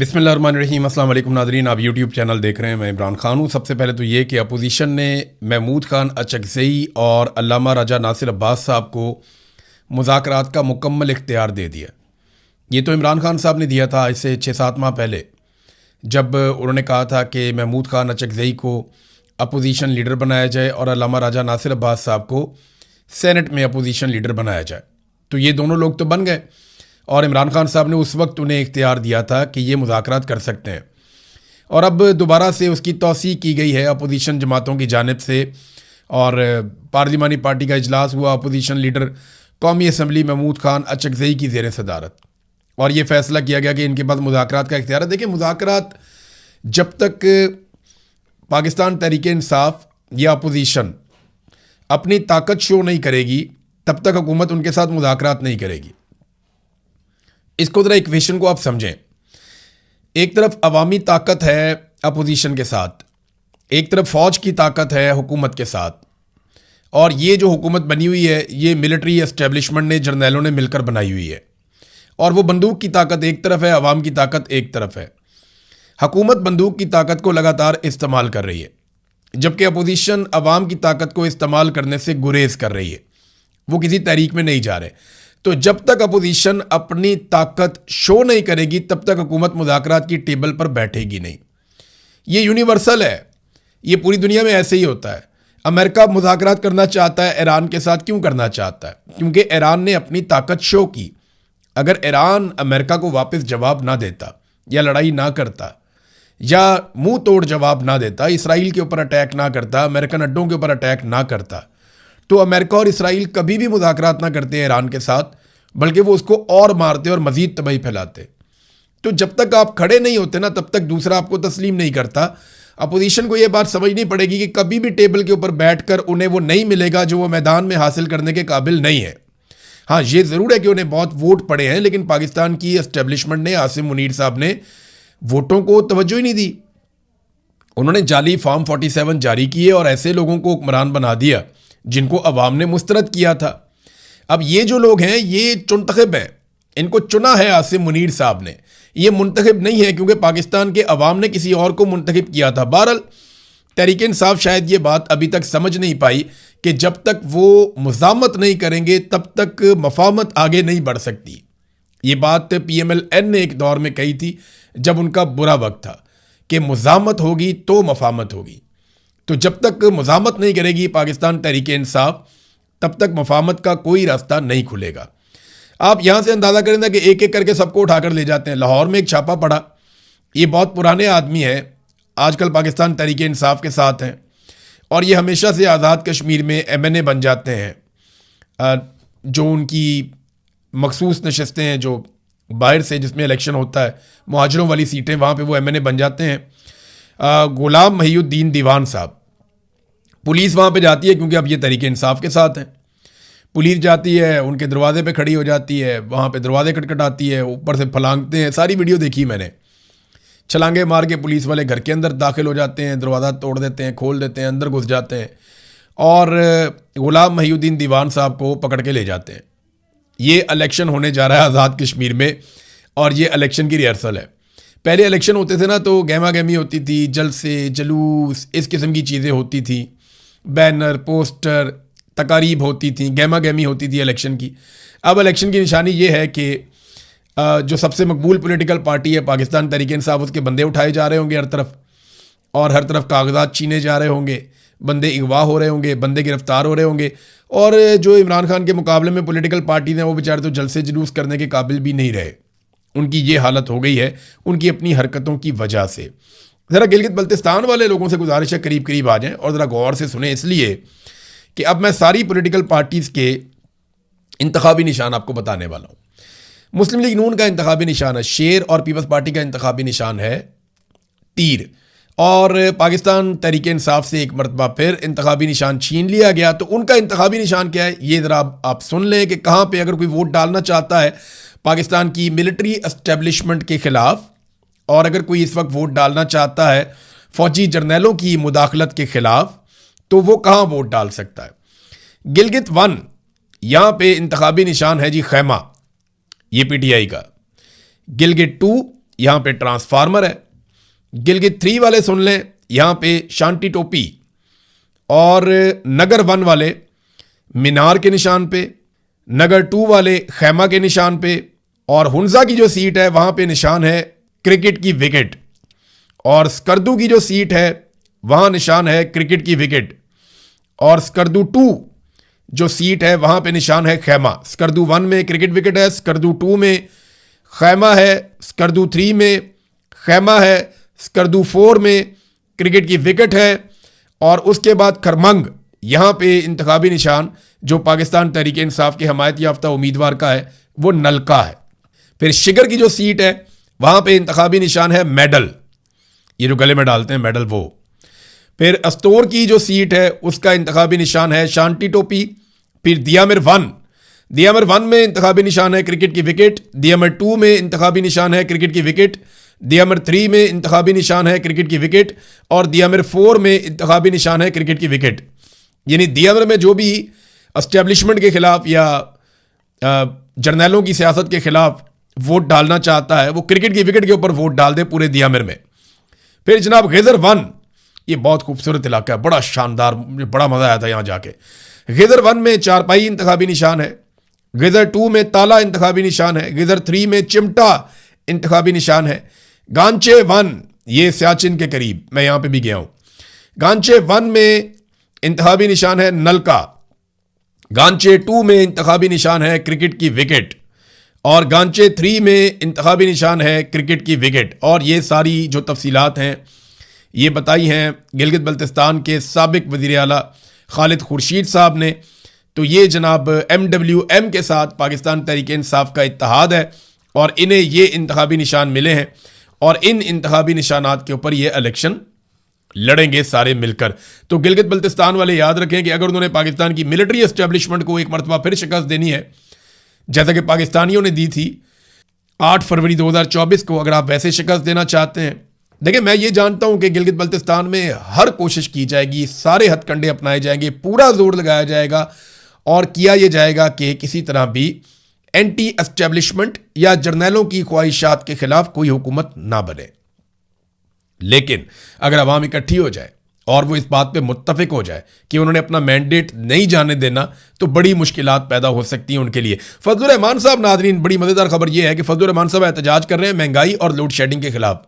बिस्मिल्लाहिर्रहमानिर्रहीम। अस्सलाम वालेकुम नाज़रीन, आप यूट्यूब चैनल देख रहे हैं। मैं इमरान खान हूँ। सबसे पहले तो ये कि अपोजिशन ने महमूद खान अचकज़ई और अल्लामा राजा नासिर अब्बास साहब को मुज़ाकरात का मुकम्मल इख्तियार दे दिया। ये तो इमरान खान साहब ने दिया था आज से 6-7 माह पहले, जब उन्होंने कहा था कि महमूद खान अचकज़ई को अपोजिशन लीडर बनाया जाए और अल्लामा राजा नासिर अब्बास साहब को सेनेट में अपोजिशन लीडर बनाया जाए। तो ये दोनों लोग तो बन गए और इमरान खान साहब ने उस वक्त उन्हें इख्तियार दिया था कि ये मुज़ाकरात कर सकते हैं। और अब दोबारा से उसकी तौसीक़ की गई है अपोजिशन जमातों की जानिब से और पार्लिमानी पार्टी का इजलास हुआ। अपोजिशन लीडर कौमी असम्बली महमूद खान अचकज़ई की ज़ेर सदारत, और ये फ़ैसला किया गया कि इनके पास मुज़ाकरात का इख्तियार है। देखिए, मुज़ाकरात जब तक पाकिस्तान तहरीक इंसाफ या अपोजिशन अपनी ताकत शो नहीं करेगी तब तक हुकूमत उनके साथ मुज़ाकरात नहीं करेगी। इसको ज़रा इक्वेशन को आप समझें। एक तरफ अवामी ताकत है अपोजिशन के साथ, एक तरफ फ़ौज की ताकत है हुकूमत के साथ, और ये जो हुकूमत बनी हुई है ये मिलिट्री एस्टेब्लिशमेंट ने, जर्नैलों ने मिलकर बनाई हुई है। और वो बंदूक की ताकत एक तरफ है, अवाम की ताकत एक तरफ है। हुकूमत बंदूक की ताकत को लगातार इस्तेमाल कर रही है, जबकि अपोजिशन अवाम की ताकत को इस्तेमाल करने से गुरेज कर रही है। वो किसी तहरीक में नहीं जा रहे। तो जब तक अपोजिशन अपनी ताकत शो नहीं करेगी तब तक हुकूमत मुज़ाकरात की टेबल पर बैठेगी नहीं। ये यूनिवर्सल है, ये पूरी दुनिया में ऐसे ही होता है। अमेरिका मुज़ाकरात करना चाहता है ईरान के साथ, क्यों करना चाहता है? क्योंकि ईरान ने अपनी ताकत शो की। अगर ईरान अमेरिका को वापस जवाब ना देता या लड़ाई ना करता या मुंह तोड़ जवाब ना देता, इसराइल के ऊपर अटैक ना करता, अमेरिकन अड्डों के ऊपर अटैक ना करता, तो अमेरिका और इसराइल कभी भी मुज़ाकरात ना करते ईरान के साथ, बल्कि वो उसको और मारते और मज़ीद तबाही फैलाते। तो जब तक आप खड़े नहीं होते ना तब तक दूसरा आपको तस्लीम नहीं करता। अपोजिशन को ये बात समझनी पड़ेगी कि कभी भी टेबल के ऊपर बैठकर उन्हें वो नहीं मिलेगा जो वो मैदान में हासिल करने के काबिल नहीं है। हाँ, ये ज़रूर है कि उन्हें बहुत वोट पड़े हैं, लेकिन पाकिस्तान की एस्टेब्लिशमेंट ने, आसिम मुनीर साहब ने वोटों को तवज्जो ही नहीं दी। उन्होंने जाली फॉर्म 47 जारी किए और ऐसे लोगों को हुक्मरान बना दिया जिनको अवाम ने मुस्तरद किया था। अब ये जो लोग हैं ये चुनतखब हैं, इनको चुना है आसिम मुनीर साहब ने, ये मुंतखब नहीं है क्योंकि पाकिस्तान के अवाम ने किसी और को मुंतखब किया था। बहरहाल तहरीक इंसाफ शायद ये बात अभी तक समझ नहीं पाई कि जब तक वो मुज़ामत नहीं करेंगे तब तक मफाहमत आगे नहीं बढ़ सकती। ये बात PMLN ने एक दौर में कही थी जब उनका बुरा वक्त था कि मुज़ामत होगी तो मफाहमत होगी। तो जब तक मुज़ामत नहीं करेगी पाकिस्तान तहरीक इंसाफ तब तक मफाहमत का कोई रास्ता नहीं खुलेगा। आप यहाँ से अंदाज़ा करें ना कि एक एक करके सबको उठाकर ले जाते हैं। लाहौर में एक छापा पड़ा, ये बहुत पुराने आदमी हैं, आजकल पाकिस्तान तहरीक इंसाफ के साथ हैं, और ये हमेशा से आज़ाद कश्मीर में MNA बन जाते हैं। जो उनकी मखसूस नशस्तें हैं जो बाहर से जिसमें इलेक्शन होता है, मुहाजिरों वाली सीटें, वहाँ पे वो MNA बन जाते हैं। गुलाम महिउद्दीन दीवान साहब, पुलिस वहाँ पे जाती है क्योंकि अब ये तहरीक इंसाफ के साथ हैं। पुलिस जाती है, उनके दरवाजे पे खड़ी हो जाती है, वहाँ पे दरवाजे खटखटाती है, ऊपर से फलांगते हैं। सारी वीडियो देखी मैंने। छलांगे मार के पुलिस वाले घर के अंदर दाखिल हो जाते हैं, दरवाज़ा तोड़ देते हैं, खोल देते हैं, अंदर घुस जाते हैं और गुलाम महिउद्दीन दीवान साहब को पकड़ के ले जाते हैं। ये इलेक्शन होने जा रहा है आज़ाद कश्मीर में और ये इलेक्शन की रिहर्सल है। पहले इलेक्शन होते थे ना तो गहमा गहमी होती थी, जलसे, जुलूस, इस किस्म की चीज़ें होती थी, बैनर, पोस्टर, तकारीब होती थी, गहमा गहमी होती थी इलेक्शन की। अब इलेक्शन की निशानी ये है कि जो सबसे मकबूल पॉलिटिकल पार्टी है पाकिस्तान तहरीक इंसाफ, उसके बंदे उठाए जा रहे होंगे हर तरफ, और हर तरफ कागजात छीने जा रहे होंगे, बंदे अगवा हो रहे होंगे, बंदे गिरफ्तार हो रहे होंगे। और जो इमरान खान के मुकाबले में पॉलिटिकल पार्टीज हैं वो बेचारे तो जलसे जुलूस करने के काबिल भी नहीं रहे। उनकी ये हालत हो गई है उनकी अपनी हरकतों की वजह से। ज़रा गिलगित बल्तिस्तान वाले लोगों से गुजारिश है करीब करीब आ जाएं और ज़रा गौर से सुने, इसलिए कि अब मैं सारी पॉलिटिकल पार्टीज़ के इंतखाबी निशान आपको बताने वाला हूँ। मुस्लिम लीग नून का इंतखाबी निशान है शेर और पीपल्स पार्टी का इंतखाबी निशान है तीर, और पाकिस्तान तहरीक इंसाफ से एक मरतबा फिर इंतखाबी निशान छीन लिया गया। तो उनका इंतखाबी निशान क्या है ये ज़रा आप सुन लें कि कहाँ पर अगर कोई वोट डालना चाहता है पाकिस्तान की मिलिट्री एस्टेब्लिशमेंट के ख़िलाफ़, और अगर कोई इस वक्त वोट डालना चाहता है फ़ौजी जर्नैलों की मुदाखलत के ख़िलाफ़, तो वो कहाँ वोट डाल सकता है? गिलगित 1 यहाँ पे इंतखाबी निशान है जी खैमा, ये PTI का। गिलगित 2 यहाँ पे ट्रांसफार्मर है। गिलगित 3 वाले सुन लें, यहाँ पे शांति टोपी। और नगर 1 वाले मीनार के निशान पे, नगर 2 वाले खैमा के निशान पे, और हुंजा की जो सीट है वहाँ पे निशान है क्रिकेट की विकेट, और स्कर्दू की जो सीट है वहाँ निशान है क्रिकेट की विकेट, और स्कर्दू 2 जो सीट है वहाँ पे निशान है खैमा। स्कर्दू 1 में क्रिकेट विकेट है, स्कर्दू 2 में खैमा है, स्कर्दू 3 में खैमा है, स्कर्दू 4 में क्रिकेट की विकेट है। और उसके बाद खरमंग, यहाँ पे इंतखाबी निशान जो पाकिस्तान तहरीक इंसाफ के हमायत याफ्ता उम्मीदवार का है वो नलका है। फिर शिगर की जो सीट है वहाँ पे इंतखाबी निशान है मेडल, ये जो गले में डालते हैं मेडल वो। फिर अस्तोर की जो सीट है उसका इंतखाबी निशान है शांति टोपी। फिर दियामिर 1 में इंतखाबी निशान है क्रिकेट की विकेट, दियामिर 2 में इंतखाबी निशान है क्रिकेट की विकेट, दियामिर 3 में इंतखाबी निशान है क्रिकेट की विकेट, और दियामिर 4 में इंतखाबी निशान है क्रिकेट की विकेट। यानी दियामिर में जो भी एस्टेब्लिशमेंट के खिलाफ या जर्नैलों की सियासत के खिलाफ वोट डालना चाहता है वो क्रिकेट की विकेट के ऊपर वोट डाल दे पूरे दियामिर में। फिर जनाब गैज़र 1, ये बहुत खूबसूरत इलाका है, बड़ा शानदार, मुझे बड़ा मज़ा आया था यहाँ जाके। गैज़र 1 में चारपाई इंतखाबी निशान है, गैज़र 2 में ताला इंतखाबी निशान है, गैज़र 3 में चिमटा इंतखाबी निशान है। गांचे 1, ये सियाचिन के करीब, मैं यहाँ पे भी गया हूँ। गांचे 1 में इंतखाबी निशान है नलका, गांचे 2 में इंतखाबी निशान है क्रिकेट की विकेट, और गांचे 3 में इंतखाबी निशान है क्रिकेट की विकेट। और ये सारी जो तफसीलात हैं ये बताई हैं गिलगित बल्तिस्तान के साबिक वज़ीर आला खालिद खुर्शीद साहब ने। तो ये जनाब MWM के साथ पाकिस्तान तहरीक इंसाफ का इत्तेहाद है और इन्हें ये इंतखाबी निशान मिले हैं और इन इंतखाबी निशानात के ऊपर ये इलेक्शन लड़ेंगे सारे मिलकर। तो गिलगित बल्तिस्तान वाले याद रखें कि अगर उन्होंने पाकिस्तान की मिलिट्री एस्टेब्लिशमेंट को एक मरतबा फिर शिकस्त देनी है जैसा कि पाकिस्तानियों ने दी थी 8 फरवरी 2024 को, अगर आप वैसे शिकस्त देना चाहते हैं, देखिए मैं ये जानता हूं कि गिलगित बल्तिस्तान में हर कोशिश की जाएगी, सारे हथकंडे अपनाए जाएंगे, पूरा जोर लगाया जाएगा और किया यह जाएगा कि किसी तरह भी एंटी एस्टेब्लिशमेंट या जर्नैलों की ख्वाहिशात के खिलाफ कोई हुकूमत ना बने। लेकिन अगर अवाम इकट्ठी हो जाए और वो इस बात पे मुत्तफिक हो जाए कि उन्होंने अपना मैंडेट नहीं जाने देना तो बड़ी मुश्किलात पैदा हो सकती हैं उनके लिए। फजलुर रहमान साहब, नादरीन बड़ी मज़ेदार खबर यह है कि फजलुर रहमान साहब एहतजाज कर रहे हैं महंगाई और लोड शेडिंग के खिलाफ।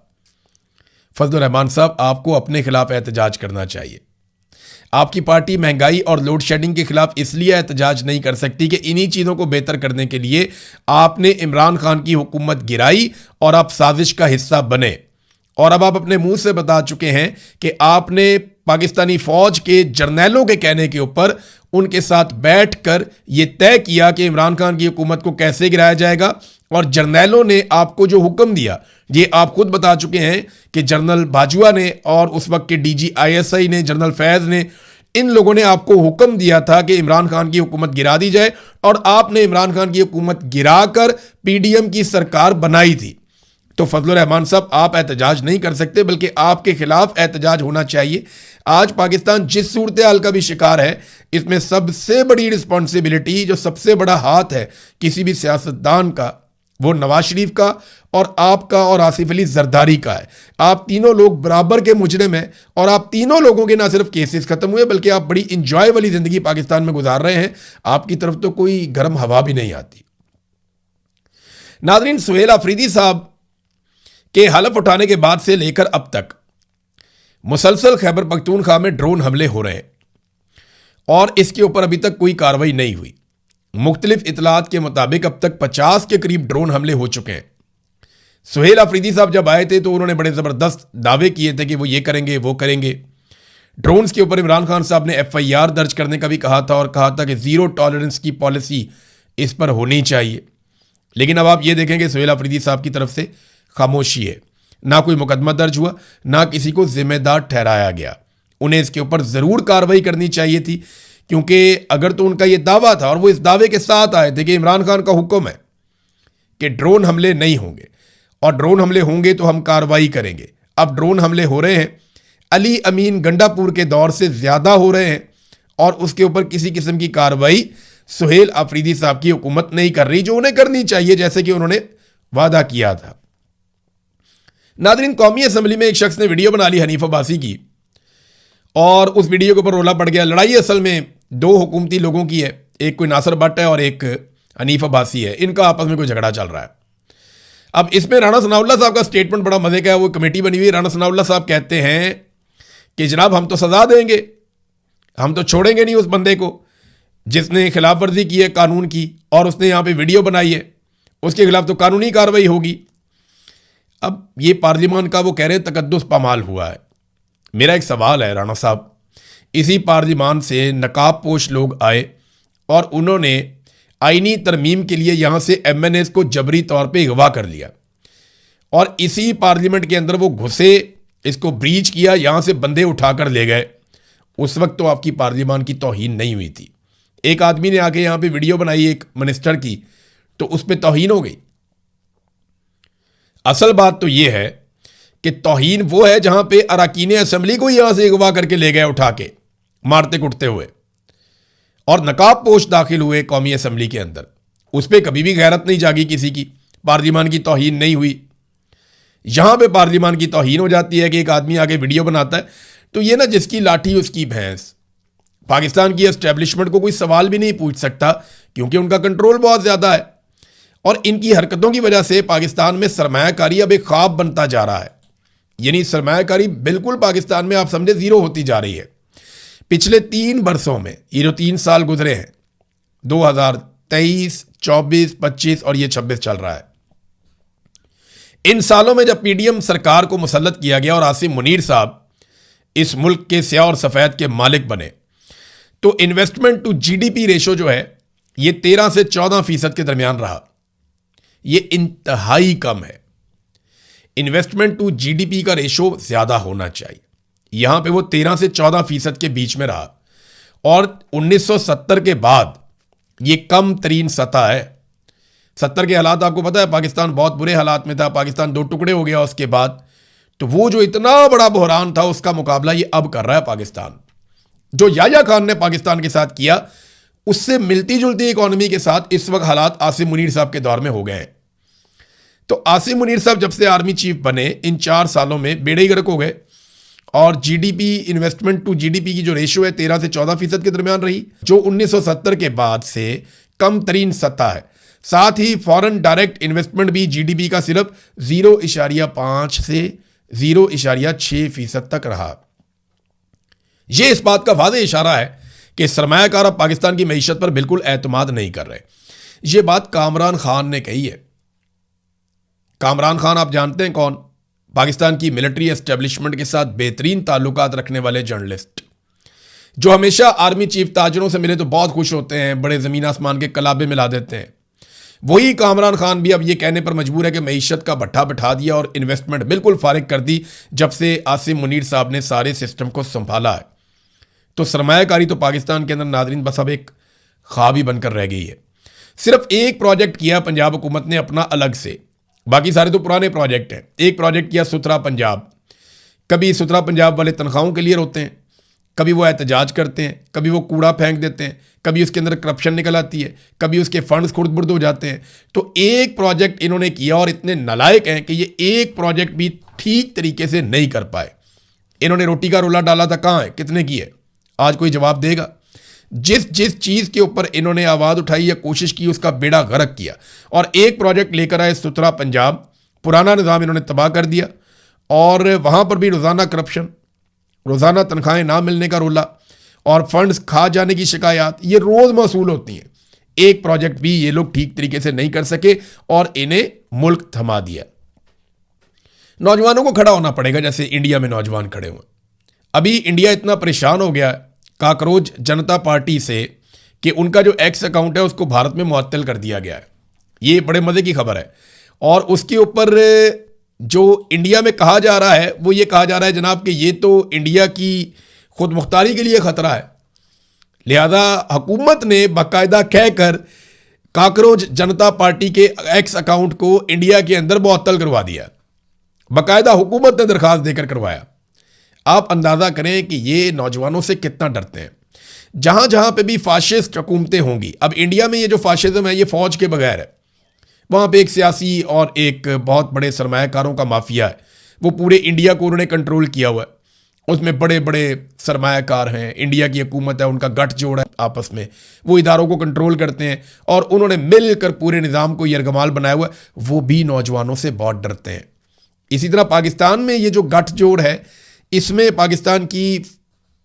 फजलुर रहमान साहब, आपको अपने खिलाफ एहतजाज करना चाहिए। आपकी पार्टी महंगाई और लोड शेडिंग के खिलाफ इसलिए एहतजाज नहीं कर सकती कि इन्हीं चीज़ों को बेहतर करने के लिए आपने इमरान खान की हुकूमत गिराई और आप साजिश का हिस्सा बने। और अब आप अपने मुंह से बता चुके हैं कि आपने पाकिस्तानी फौज के जर्नैलों के कहने के ऊपर उनके साथ बैठकर यह तय किया कि इमरान खान की हुकूमत को कैसे गिराया जाएगा। और जर्नैलों ने आपको जो हुक्म दिया ये आप खुद बता चुके हैं कि जनरल बाजुआ ने और उस वक्त के DG ISI ने, जनरल फैज़ ने, इन लोगों ने आपको हुक्म दिया था कि इमरान खान की हुकूमत गिरा दी जाए और आपने इमरान खान की हुकूमत गिराकर PDM की सरकार बनाई थी। तो फजलुर रहमान साहब, आप एहतजाज नहीं कर सकते बल्कि आपके खिलाफ एहतजाज होना चाहिए। आज पाकिस्तान जिस सूरत हाल का भी शिकार है इसमें सबसे बड़ी रिस्पॉन्सिबिलिटी, जो सबसे बड़ा हाथ है किसी भी सियासतदान का, वो नवाज शरीफ का और आपका और आसिफ अली जरदारी का है। आप तीनों लोग बराबर के मुजरिम हैं और आप तीनों लोगों के ना सिर्फ केसेस खत्म हुए बल्कि आप बड़ी इंजॉय वाली जिंदगी पाकिस्तान में गुजार रहे हैं। आपकी तरफ तो कोई गर्म हवा भी नहीं आती। नाज़रीन, सुहेल अफरीदी साहब के हलफ उठाने के बाद से लेकर अब तक मुसलसल खैबर पख्तूनख्वा में ड्रोन हमले हो रहे हैं और इसके ऊपर अभी तक कोई कार्रवाई नहीं हुई। मुख्तलिफ इतलात के मुताबिक अब तक 50 के करीब ड्रोन हमले हो चुके हैं। सुहेल अफरीदी साहब जब आए थे तो उन्होंने बड़े ज़बरदस्त दावे किए थे कि वो ये करेंगे वो करेंगे। ड्रोन्स के ऊपर इमरान खान साहब ने FIR दर्ज करने का भी कहा था और कहा था कि ज़ीरो टॉलरेंस की पॉलिसी इस पर होनी चाहिए। लेकिन अब आप ये देखें कि सुहेल अफरीदी साहब की तरफ से खामोशी है, ना कोई मुकदमा दर्ज हुआ, ना किसी को जिम्मेदार ठहराया गया। उन्हें इसके ऊपर ज़रूर कार्रवाई करनी चाहिए थी क्योंकि अगर तो उनका ये दावा था और वो इस दावे के साथ आए थे कि इमरान खान का हुक्म है कि ड्रोन हमले नहीं होंगे और ड्रोन हमले होंगे तो हम कार्रवाई करेंगे। अब ड्रोन हमले हो रहे हैं, अली अमीन गंडापुर के दौर से ज़्यादा हो रहे हैं और उसके ऊपर किसी किस्म की कार्रवाई सुहेल अफरीदी साहब की हुकूमत नहीं कर रही जो उन्हें करनी चाहिए, जैसे कि उन्होंने वादा किया था। नादरीन, कौमी असम्बली में एक शख्स ने वीडियो बना ली हनीफ अब्बासी की, और उस वीडियो के ऊपर रोला पड़ गया। लड़ाई असल में दो हुकूमती लोगों की है, एक कोई नासिर भट्ट है और एक हनीफ अब्बासी है। इनका आपस में कोई झगड़ा चल रहा है। अब इसमें राणा सनाउल्लाह साहब का स्टेटमेंट बड़ा मजे का है। वो कमेटी बनी हुई है। राणा सनाउल्लाह साहब कहते हैं कि जनाब हम तो सजा देंगे, हम तो छोड़ेंगे नहीं उस बंदे को जिसने खिलाफ वर्जी की है कानून की, और उसने यहाँ पे वीडियो बनाई है, उसके खिलाफ तो कानूनी कार्रवाई होगी। अब ये पार्लियामान का वो कह रहे हैं तकद्दुस पामाल हुआ है। मेरा एक सवाल है राणा साहब, इसी पार्लियामान से नकाबपोश लोग आए और उन्होंने आईनी तरमीम के लिए यहाँ से MNAs को जबरी तौर पे अगवा कर लिया, और इसी पार्लियामेंट के अंदर वो घुसे, इसको ब्रीच किया, यहाँ से बंदे उठाकर ले गए। उस वक्त तो आपकी पार्लियामान की तौहीन नहीं हुई थी। एक आदमी ने आके यहाँ पे वीडियो बनाई एक मिनिस्टर की, तो उस पर तौहीन हो गई। असल बात तो ये है कि तौहीन वो है जहां पे अरकान असेंबली को यहां से अगवा करके ले गए उठा के मारते कुटते हुए, और नकाबपोश दाखिल हुए कौमी असेंबली के अंदर। उस पर कभी भी गैरत नहीं जागी किसी की, पार्लियामान की तौहीन नहीं हुई। यहां पे पार्लियामान की तौहीन हो जाती है कि एक आदमी आगे वीडियो बनाता है। तो ये ना जिसकी लाठी उसकी भैंस। पाकिस्तान की एस्टेब्लिशमेंट को कोई सवाल भी नहीं पूछ सकता, क्योंकि उनका कंट्रोल बहुत ज़्यादा है, और इनकी हरकतों की वजह से पाकिस्तान में सरमायाकारी अब एक ख्वाब बनता जा रहा है। यानी सरमायाकारी बिल्कुल पाकिस्तान में आप समझे ज़ीरो होती जा रही है। पिछले 3 बरसों में, ये जो 3 साल गुजरे हैं, 2023, 24, 25 और ये 26 चल रहा है, इन सालों में जब PDM सरकार को मुसल्लत किया गया और आसिम मुनीर साहब इस मुल्क के स्याह और सफ़ेद के मालिक बने, तो इन्वेस्टमेंट टू GDP रेशो जो है ये 13 से 14% के दरमियान रहा। ये इंतहाई कम है। इन्वेस्टमेंट टू GDP का रेशो ज़्यादा होना चाहिए। यहां पे वो 13 से 14% के बीच में रहा, और 1970 के बाद ये कम तरीन सतह है। 70 के हालात आपको पता है, पाकिस्तान बहुत बुरे हालात में था, पाकिस्तान 2 टुकड़े हो गया उसके बाद। तो वो जो इतना बड़ा बहरान था उसका मुकाबला ये अब कर रहा है पाकिस्तान। जो याह्या खान ने पाकिस्तान के साथ किया, उससे मिलती जुलती इकॉनमी के साथ इस वक्त हालात आसिम मुनीर साहब के दौर में हो गए हैं। तो आसिम मुनीर साहब जब से आर्मी चीफ बने, इन 4 सालों में बेड़े ही गर्क हो गए, और GDP, इन्वेस्टमेंट टू GDP की जो रेशो है 13 से 14% के दरमियान रही, जो 1970 के बाद से कम तरीन सतह है। साथ ही फॉरेन डायरेक्ट इन्वेस्टमेंट भी GDP का सिर्फ 0.5 से 0.6% तक रहा। यह इस बात का वाज़ेह इशारा है कि सरमायाकार अब पाकिस्तान की मईशत पर बिल्कुल एतमाद नहीं कर रहे। यह बात कामरान खान ने कही है। कामरान खान आप जानते हैं कौन? पाकिस्तान की मिलिट्री एस्टेब्लिशमेंट के साथ बेहतरीन ताल्लुकात रखने वाले जर्नलिस्ट, जो हमेशा आर्मी चीफ ताजरों से मिले तो बहुत खुश होते हैं, बड़े ज़मीन आसमान के कलाबे मिला देते हैं। वही कामरान खान भी अब ये कहने पर मजबूर है कि मईशत का भट्ठा बिठा दिया और इन्वेस्टमेंट बिल्कुल फारिग कर दी जब से आसिम मुनीर साहब ने सारे सिस्टम को संभाला है। तो सरमायाकारी तो पाकिस्तान के अंदर नादरीन बस अब एक ख्वाब ही बनकर रह गई है। सिर्फ एक प्रोजेक्ट किया पंजाब हुकूमत ने अपना अलग से, बाकी सारे तो पुराने प्रोजेक्ट हैं। एक प्रोजेक्ट किया सुथरा पंजाब। कभी सुथरा पंजाब वाले तनख्वाहों के लिए रोते हैं, कभी वो एहतजाज करते हैं, कभी वो कूड़ा फेंक देते हैं, कभी उसके अंदर करप्शन निकल आती है, कभी उसके फंड्स खुर्द-बुर्द हो जाते हैं। तो एक प्रोजेक्ट इन्होंने किया और इतने नालायक हैं कि ये एक प्रोजेक्ट भी ठीक तरीके से नहीं कर पाए। इन्होंने रोटी का रोला डाला था, कहाँ है, कितने की है? आज कोई जवाब देगा? जिस जिस चीज़ के ऊपर इन्होंने आवाज़ उठाई या कोशिश की उसका बेड़ा गर्क किया, और एक प्रोजेक्ट लेकर आए सुथरा पंजाब। पुराना निज़ाम इन्होंने तबाह कर दिया, और वहाँ पर भी रोज़ाना करप्शन, रोज़ाना तनख्वाहें ना मिलने का रोला और फंड्स खा जाने की शिकायत ये रोज़ मौसूल होती हैं। एक प्रोजेक्ट भी ये लोग ठीक तरीके से नहीं कर सके और इन्हें मुल्क थमा दिया। नौजवानों को खड़ा होना पड़ेगा जैसे इंडिया में नौजवान खड़े हुए। अभी इंडिया इतना परेशान हो गया काकरोच जनता पार्टी से कि उनका जो एक्स अकाउंट है उसको भारत में मुअत्तल कर दिया गया है। ये बड़े मज़े की खबर है। और उसके ऊपर जो इंडिया में कहा जा रहा है वो ये कहा जा रहा है जनाब कि ये तो इंडिया की खुद मुख्तारी के लिए ख़तरा है, लिहाजा हुकूमत ने बाकायदा कहकर काकरोच जनता पार्टी के एक्स अकाउंट को इंडिया के अंदर मुअत्तल करवा दिया। बाकायदा हुकूमत ने दरख्वास्त देकर करवाया। आप अंदाज़ा करें कि ये नौजवानों से कितना डरते हैं। जहाँ जहाँ पे भी फाशिस्ट हुकूमतें होंगी, अब इंडिया में ये जो फाशिज्म है ये फ़ौज के बगैर है। वहाँ पे एक सियासी और एक बहुत बड़े सरमायाकारों का माफिया है वो पूरे इंडिया को उन्होंने कंट्रोल किया हुआ है। उसमें बड़े बड़े सरमायाकार हैं, इंडिया की हुकूमत है, उनका गठजोड़ है आपस में, वो इदारों को कंट्रोल करते हैं और उन्होंने मिलकर पूरे निज़ाम को यरगमाल बनाया हुआ है। वो भी नौजवानों से बहुत डरते हैं। इसी तरह पाकिस्तान में ये जो गठजोड़ है, इसमें पाकिस्तान की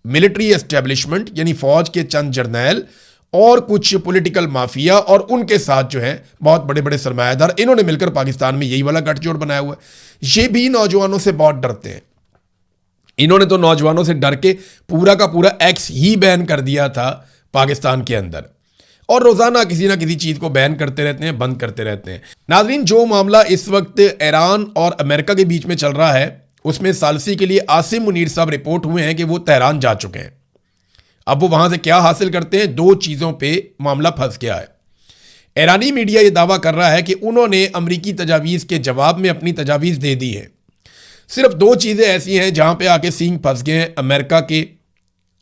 मिलिट्री एस्टेब्लिशमेंट यानी फौज के चंद जर्नैल और कुछ पॉलिटिकल माफिया और उनके साथ जो है बहुत बड़े बड़े सरमायादार, इन्होंने मिलकर पाकिस्तान में यही वाला गठजोड़ बनाया हुआ है। ये भी नौजवानों से बहुत डरते हैं। इन्होंने तो नौजवानों से डर के पूरा का पूरा एक्स ही बैन कर दिया था पाकिस्तान के अंदर, और रोजाना किसी ना किसी चीज को बैन करते रहते हैं, बंद करते रहते हैं। नाज़रीन, जो मामला इस वक्त ईरान और अमेरिका के बीच में चल रहा है, उसमें सालसी के लिए आसिम मुनीर साहब रिपोर्ट हुए हैं कि वो तेहरान जा चुके हैं। अब वो वहां से क्या हासिल करते हैं, दो चीजों पे मामला फंस गया है। ईरानी मीडिया ये दावा कर रहा है कि उन्होंने अमरीकी तजावीज़ के जवाब में अपनी तजावीज़ दे दी है। सिर्फ दो चीज़ें ऐसी हैं जहां पे आके सींग फंस गए हैं अमेरिका के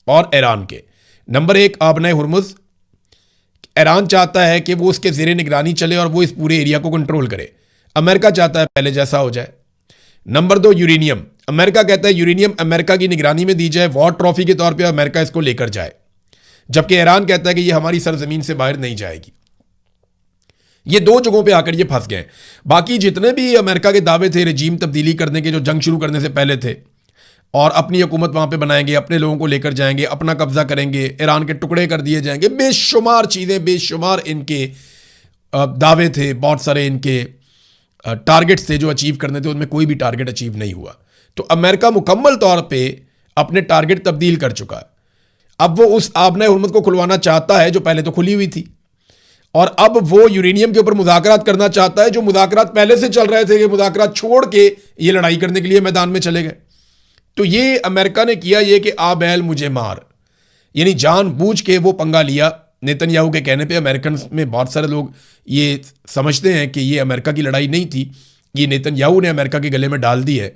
और ईरान के। नंबर एक, आबना हुर्मुज़। ईरान चाहता है कि वो उसके ज़ेरे निगरानी चले और वो इस पूरे एरिया को कंट्रोल करे। अमेरिका चाहता है पहले जैसा हो जाए। नंबर दो, यूरेनियम। अमेरिका कहता है यूरेनियम अमेरिका की निगरानी में दी जाए, वॉर ट्रॉफी के तौर पे अमेरिका इसको लेकर जाए, जबकि ईरान कहता है कि ये हमारी सरजमीन से बाहर नहीं जाएगी। ये दो जगहों पे आकर ये फंस गए। बाकी जितने भी अमेरिका के दावे थे रजीम तब्दीली करने के, जो जंग शुरू करने से पहले थे, और अपनी हुकूमत वहां पे बनाएंगे, अपने लोगों को लेकर जाएंगे, अपना कब्जा करेंगे, ईरान के टुकड़े कर दिए जाएंगे, बेशुमार चीज़ें, बेशुमार इनके दावे थे, बहुत सारे इनके टारगेट्स थे जो अचीव करने थे, उनमें कोई भी टारगेट अचीव नहीं हुआ। तो अमेरिका मुकम्मल तौर पे अपने टारगेट तब्दील कर चुका है। अब वो उस आबना हुर्मुज़ को खुलवाना चाहता है जो पहले तो खुली हुई थी, और अब वो यूरेनियम के ऊपर मुज़ाकरात करना चाहता है, जो मुज़ाकरात पहले से चल रहे थे, कि मुज़ाकरात छोड़ के ये लड़ाई करने के लिए मैदान में चले गए। तो ये अमेरिका ने किया ये कि आ बैल मुझे मार, यानी जानबूझ के वो पंगा लिया। नेतन्याहू के कहने पे अमेरिकन में बहुत सारे लोग ये समझते हैं कि ये अमेरिका की लड़ाई नहीं थी, ये नेतन्याहू ने अमेरिका के गले में डाल दी है।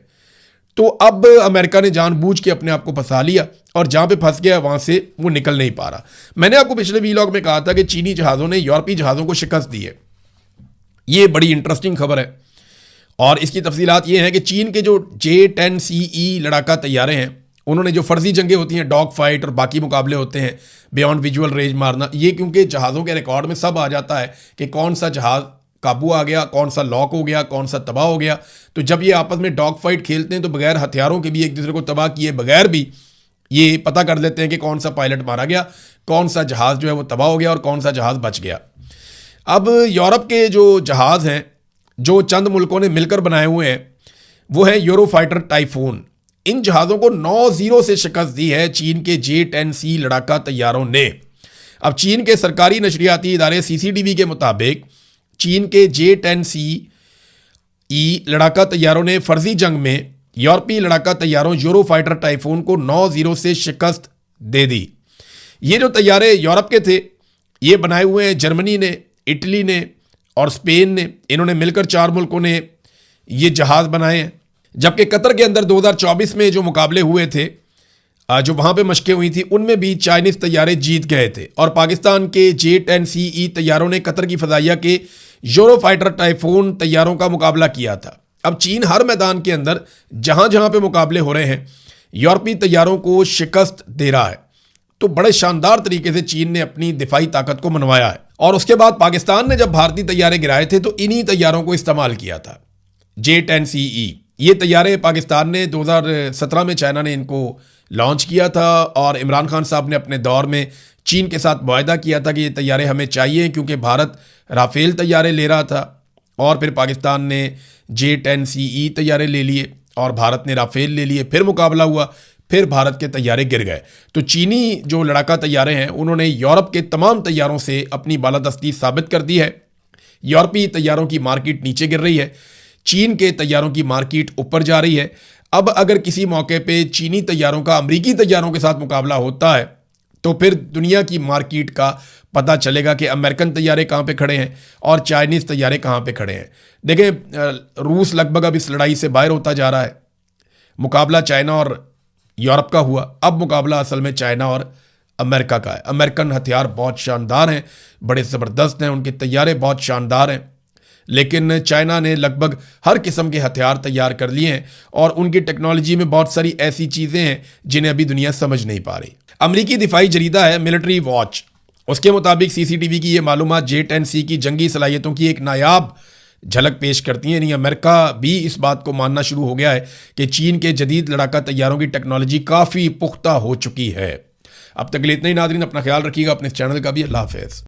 तो अब अमेरिका ने जानबूझ के अपने आप को फंसा लिया, और जहां पे फंस गया वहां से वो निकल नहीं पा रहा। मैंने आपको पिछले वीलॉग में कहा था कि चीनी जहाज़ों ने यूरोपीय जहाज़ों को शिकस्त दी है। ये बड़ी इंटरेस्टिंग खबर है, और इसकी तफसीलात ये हैं कि चीन के जो J-10CE लड़ाका तैयारे हैं, उन्होंने जो फर्जी जंगें होती हैं, डॉग फाइट और बाकी मुकाबले होते हैं बियॉन्ड विजुअल रेंज मारना, ये क्योंकि जहाज़ों के रिकॉर्ड में सब आ जाता है कि कौन सा जहाज़ काबू आ गया, कौन सा लॉक हो गया, कौन सा तबाह हो गया। तो जब ये आपस में डॉग फाइट खेलते हैं तो बगैर हथियारों के भी एक दूसरे को तबाह किए बगैर भी ये पता कर लेते हैं कि कौन सा पायलट मारा गया, कौन सा जहाज़ जो है वो तबाह हो गया और कौन सा जहाज़ बच गया। अब यूरोप के जो जहाज़ हैं जो चंद मुल्कों ने मिलकर बनाए हुए हैं, वो है यूरोफाइटर टाइफून। इन जहाज़ों को 9-0 से शिकस्त दी है चीन के J-10C लड़ाका तैयारों ने। अब चीन के सरकारी नशरियाती इदारे CCTV के मुताबिक चीन के J-10CE लड़ाका तैयारों ने फर्जी जंग में यूरोपीय लड़ाका तैयारों यूरोफाइटर टाइफून को 9-0 से शिकस्त दे दी। ये जो तैयारे यूरोप के थे, ये बनाए हुए हैं जर्मनी ने, इटली ने और स्पेन ने। इन्होंने मिलकर 4 मुल्कों ने ये जहाज़ बनाए हैं। जबकि कतर के अंदर 2024 में जो मुकाबले हुए थे, जो वहाँ पे मशकें हुई थी, उनमें भी चाइनीज़ तैयारे जीत गए थे, और पाकिस्तान के J-10CE तैयारों ने कतर की फ़ज़ाइया के यूरोफाइटर टाइफून तैयारों का मुकाबला किया था। अब चीन हर मैदान के अंदर जहाँ जहाँ पे मुकाबले हो रहे हैं यूरोपीय तैयारों को शिकस्त दे रहा है। तो बड़े शानदार तरीके से चीन ने अपनी दिफाई ताकत को मनवाया है। और उसके बाद पाकिस्तान ने जब भारतीय तैयारे गिराए थे तो इन्हीं तैयारों को इस्तेमाल किया था, J-10CE। ये तैयारे पाकिस्तान ने 2017 में चाइना ने इनको लॉन्च किया था, और इमरान खान साहब ने अपने दौर में चीन के साथ मुआहदा किया था कि ये तैयारे हमें चाहिए, क्योंकि भारत राफेल तैयारे ले रहा था, और फिर पाकिस्तान ने J-10CE तैयारे ले लिए और भारत ने राफेल ले लिए। फिर मुकाबला हुआ, फिर भारत के तैयारे गिर गए। तो चीनी जो लड़ाका तैयारे हैं, उन्होंने यूरोप के तमाम तैयारों से अपनी बालादस्ती साबित कर दी है। यूरोपीय तैयारों की मार्केट नीचे गिर रही है, चीन के तैयारों की मार्केट ऊपर जा रही है। अब अगर किसी मौके पे चीनी तैयारों का अमरीकी तैयारों के साथ मुकाबला होता है तो फिर दुनिया की मार्केट का पता चलेगा कि अमेरिकन तैयारे कहाँ पे खड़े हैं और चाइनीज़ तैयारे कहाँ पे खड़े हैं। देखें, रूस लगभग अब इस लड़ाई से बाहर होता जा रहा है। मुकाबला चाइना और यूरोप का हुआ, अब मुकाबला असल में चाइना और अमेरिका का है। अमेरिकन हथियार बहुत शानदार हैं, बड़े ज़बरदस्त हैं, उनके तैयारे बहुत शानदार हैं, लेकिन चाइना ने लगभग हर किस्म के हथियार तैयार कर लिए हैं और उनकी टेक्नोलॉजी में बहुत सारी ऐसी चीज़ें हैं जिन्हें अभी दुनिया समझ नहीं पा रही। अमरीकी दिफाई जरीदा है मिलिट्री वॉच, उसके मुताबिक सीसीटीवी की ये मालूमात J-10C की जंगी सलाहियतों की एक नायाब झलक पेश करती हैं। यानी अमेरिका भी इस बात को मानना शुरू हो गया है कि चीन के जदीद लड़ाका तैयारों की टेक्नोलॉजी काफ़ी पुख्ता हो चुकी है। अब तक के लिए इतना ही नाज़रीन, अपना ख्याल रखिएगा, अपने इस चैनल का भी। अल्लाह हाफ़िज़।